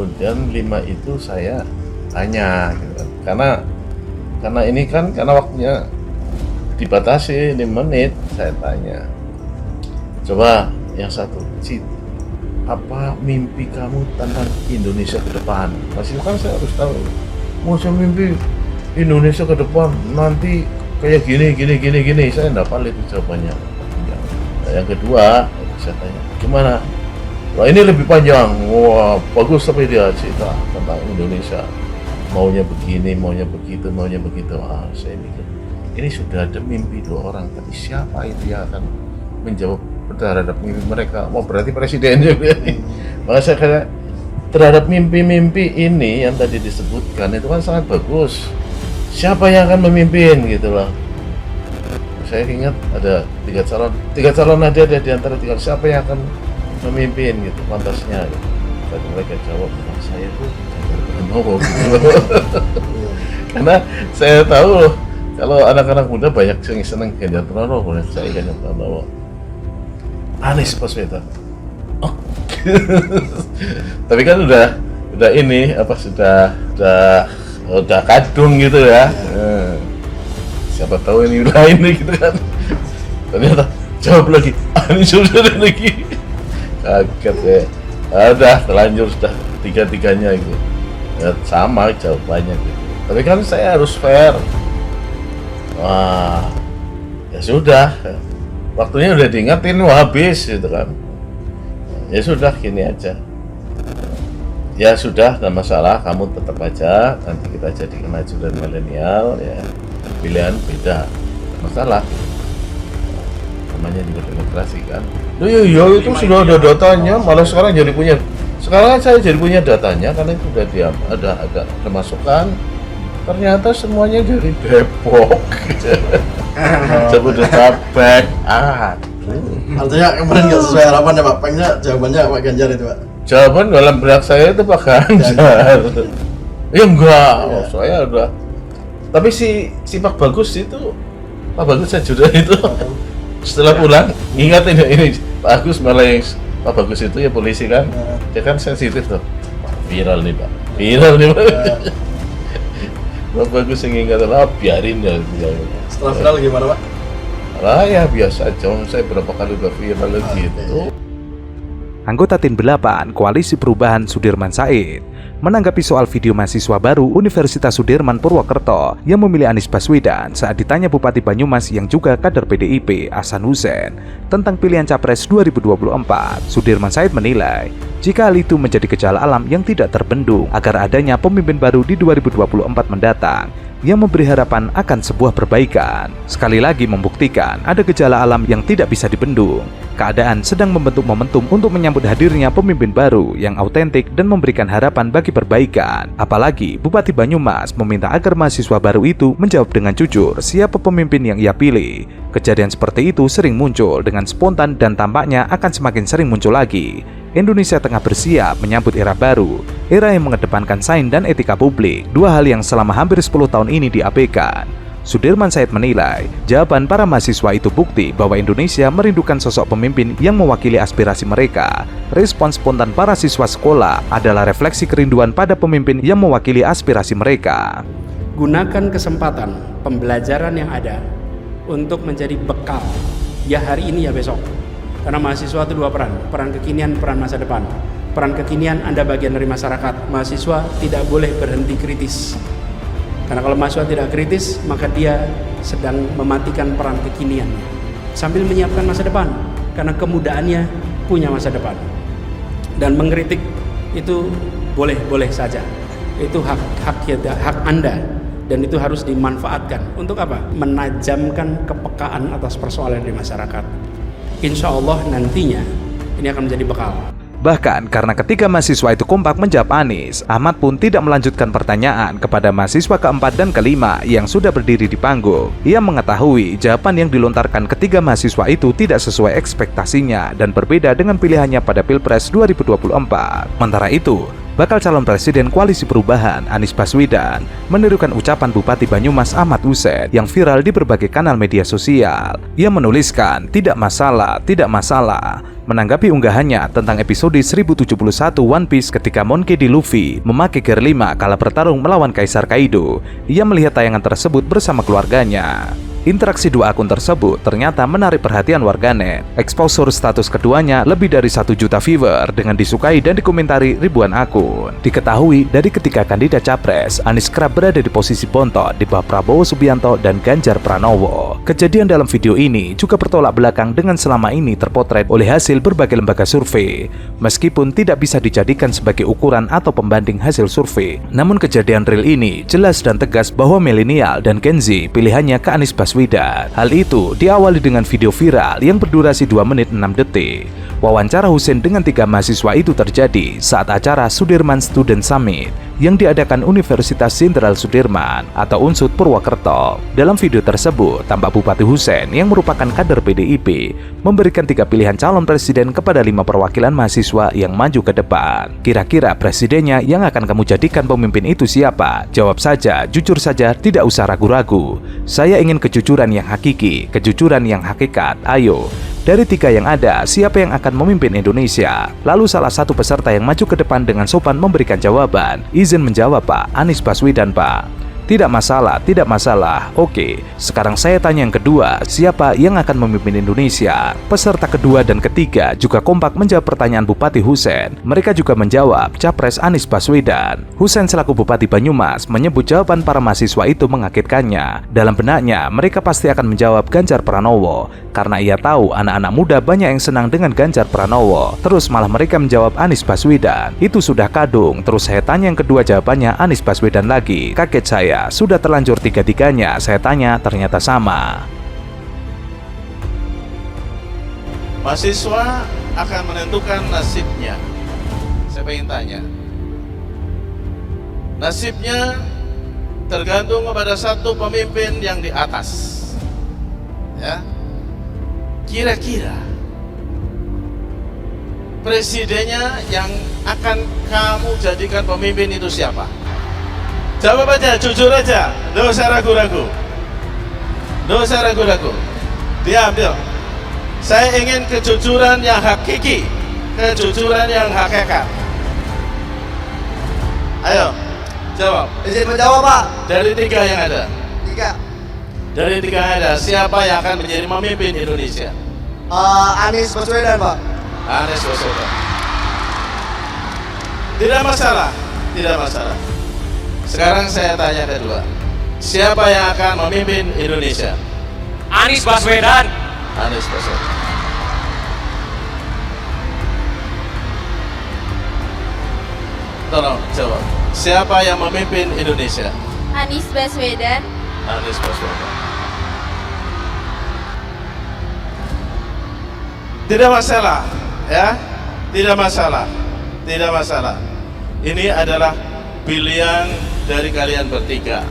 kemudian 5 itu saya tanya gitu kan. Karena ini kan karena waktunya dibatasi 5 menit, saya tanya. Coba yang satu, Cid, apa mimpi kamu tentang Indonesia ke depan? Masih kan saya harus tahu. Mau saya mimpi Indonesia ke depan nanti kayak gini. Saya enggak valid itu jawabannya. Yang kedua, saya tanya, gimana? Wah, ini lebih panjang. Wah, bagus tapi dia cerita tentang Indonesia. Maunya begini, maunya begitu. Saya mikir, ini sudah ada mimpi 2 orang, tapi siapa itu yang akan menjawab terhadap mimpi mereka? Oh, berarti presiden juga nih. Maka saya kira terhadap mimpi-mimpi ini yang tadi disebutkan itu kan sangat bagus. Siapa yang akan memimpin gitu loh. Saya ingat ada 3 calon ada di antara 3. Siapa yang akan memimpin gitu, pantasnya gitu. Dan mereka jawab, saya tuh Pranowo gitu loh. Karena saya tahu loh, kalau anak-anak muda banyak yang seneng Ganjar Pranowo, saya Ganjar Pranowo. Anies Baswedan. Oh. Tapi kan udah ini apa sudah kadung gitu ya. Siapa tahu ini lain gitu kan. Ternyata jawab lagi, Anies Baswedan lagi. Kaget ya. Udah terlanjur sudah 3-tiganya gitu. Ya, sama jawabannya gitu. Tapi kan saya harus fair. Wah, ya sudah. Waktunya udah diingetin, wah habis gitu kan. Ya sudah, gini aja. Ya sudah, enggak masalah, kamu tetap aja. Nanti kita jadikan ajudan milenial ya. Pilihan beda, enggak masalah. Namanya juga demokrasi kan. Iya itu sudah ada datanya, malah sekarang jadi punya. Sekarang saya jadi punya datanya karena itu udah ada masukan. Ternyata semuanya dari Depok. Jabodetabek. Artinya kemarin nggak sesuai harapan ya Pak. Pengennya jawabannya Pak Ganjar itu Pak. Jawaban dalam benak saya itu Pak Ganjar. Ya enggak, saya udah. Tapi si Pak Bagus itu, Pak Bagus Sajudan itu setelah pulang ingat ini Pak Agus malah yang Pak Bagus itu ya polisi kan, dia kan sensitif tuh. Viral nih Pak. Pak Bagus yang ingat lah, biarin ya. Setelah viral gimana Pak? Lah ya biasa aja, saya berapa kali udah viral gitu. Anggota Tim 8 Koalisi Perubahan Sudirman Said menanggapi soal video mahasiswa baru Universitas Sudirman Purwokerto yang memilih Anies Baswedan saat ditanya Bupati Banyumas yang juga kader PDIP Ahsan Hussein tentang pilihan Capres 2024. Sudirman Said menilai jika hal itu menjadi gejala alam yang tidak terbendung agar adanya pemimpin baru di 2024 mendatang yang memberi harapan akan sebuah perbaikan. Sekali lagi membuktikan ada gejala alam yang tidak bisa dibendung. Keadaan sedang membentuk momentum untuk menyambut hadirnya pemimpin baru yang autentik dan memberikan harapan bagi perbaikan. Apalagi Bupati Banyumas meminta agar mahasiswa baru itu menjawab dengan jujur siapa pemimpin yang ia pilih. Kejadian seperti itu sering muncul dengan spontan dan tampaknya akan semakin sering muncul lagi. Indonesia tengah bersiap menyambut era baru, era yang mengedepankan sains dan etika publik, 2 hal yang selama hampir 10 tahun ini diabaikan. Sudirman Said menilai, jawaban para mahasiswa itu bukti bahwa Indonesia merindukan sosok pemimpin yang mewakili aspirasi mereka. Respons spontan para siswa sekolah adalah refleksi kerinduan pada pemimpin yang mewakili aspirasi mereka. Gunakan kesempatan pembelajaran yang ada untuk menjadi bekal, ya hari ini ya besok. Karena mahasiswa itu 2 peran kekinian, peran masa depan. Peran kekinian Anda bagian dari masyarakat, mahasiswa tidak boleh berhenti kritis. Karena kalau mahasiswa tidak kritis, maka dia sedang mematikan peran kekinian sambil menyiapkan masa depan, karena kemudaannya punya masa depan. Dan mengkritik itu boleh saja, itu hak Anda, dan itu harus dimanfaatkan untuk apa? Menajamkan kepekaan atas persoalan di masyarakat. Insya Allah nantinya ini akan menjadi bekal. Bahkan karena ketiga mahasiswa itu kompak menjawab Anies, Ahmad pun tidak melanjutkan pertanyaan kepada mahasiswa keempat dan kelima yang sudah berdiri di panggung. Ia mengetahui jawaban yang dilontarkan ketiga mahasiswa itu tidak sesuai ekspektasinya dan berbeda dengan pilihannya pada Pilpres 2024. Sementara itu, bakal calon presiden Koalisi Perubahan Anies Baswedan menirukan ucapan Bupati Banyumas Ahmad Hussein yang viral di berbagai kanal media sosial. Ia menuliskan, "Tidak masalah, tidak masalah." Menanggapi unggahannya tentang episode 1071 One Piece ketika Monkey D. Luffy memakai Gear 5 kala bertarung melawan Kaisar Kaido, ia melihat tayangan tersebut bersama keluarganya. Interaksi dua akun tersebut ternyata menarik perhatian warganet. Exposure status keduanya lebih dari 1 juta viewer dengan disukai dan dikomentari ribuan akun. Diketahui dari ketika kandidat capres, Anies kerap berada di posisi bontot di bawah Prabowo Subianto dan Ganjar Pranowo. Kejadian dalam video ini juga bertolak belakang dengan selama ini terpotret oleh hasil berbagai lembaga survei. Meskipun tidak bisa dijadikan sebagai ukuran atau pembanding hasil survei, namun kejadian real ini jelas dan tegas bahwa milenial dan Gen Z pilihannya ke Anies Baswedan. Hal itu diawali dengan video viral yang berdurasi 2 menit 6 detik. Wawancara Hussein dengan 3 mahasiswa itu terjadi saat acara Sudirman Student Summit yang diadakan Universitas Jenderal Sudirman atau UNSUD Purwokerto. Dalam video tersebut, tampak Bupati Hussein yang merupakan kader PDIP memberikan 3 pilihan calon presiden kepada 5 perwakilan mahasiswa yang maju ke depan. Kira-kira presidennya yang akan kamu jadikan pemimpin itu siapa? Jawab saja, jujur saja, tidak usah ragu-ragu. Saya ingin kejujuran yang hakiki, kejujuran yang hakikat. Ayo. Dari 3 yang ada, siapa yang akan memimpin Indonesia? Lalu salah satu peserta yang maju ke depan dengan sopan memberikan jawaban. Izin menjawab, Pak. Anies Baswedan, Pak. Tidak masalah, tidak masalah. Oke, sekarang saya tanya yang kedua, siapa yang akan memimpin Indonesia? Peserta kedua dan ketiga juga kompak menjawab pertanyaan Bupati Hussein. Mereka juga menjawab, Capres Anies Baswedan. Hussein selaku Bupati Banyumas menyebut jawaban para mahasiswa itu mengagetkannya. Dalam benaknya, mereka pasti akan menjawab Ganjar Pranowo, karena ia tahu anak-anak muda banyak yang senang dengan Ganjar Pranowo. Terus malah mereka menjawab Anies Baswedan. Itu sudah kadung. Terus saya tanya yang kedua, jawabannya Anies Baswedan lagi. Kaget saya. Sudah terlanjur 3-tiganya, saya tanya ternyata sama. Mahasiswa akan menentukan nasibnya. Saya ingin tanya, nasibnya tergantung kepada satu pemimpin yang di atas. Ya, kira-kira presidennya yang akan kamu jadikan pemimpin itu siapa? Jawab aja, jujur aja, nggak usah ragu-ragu, nggak usah ragu-ragu. Diam. Saya ingin kejujuran yang hakiki, kejujuran yang hakikat. Ayo, jawab. Izin menjawab, Pak. Dari 3 yang ada. 3. Dari 3 yang ada, siapa yang akan menjadi pemimpin Indonesia? Anies Baswedan, Pak. Anies Baswedan. Tidak masalah, tidak masalah. Sekarang saya tanya kedua, siapa yang akan memimpin Indonesia? Anies Baswedan. Anies Baswedan. Tolong jawab, siapa yang memimpin Indonesia? Anies Baswedan. Anies Baswedan. Tidak masalah, ya, tidak masalah, tidak masalah. Ini adalah pilihan dari kalian bertiga.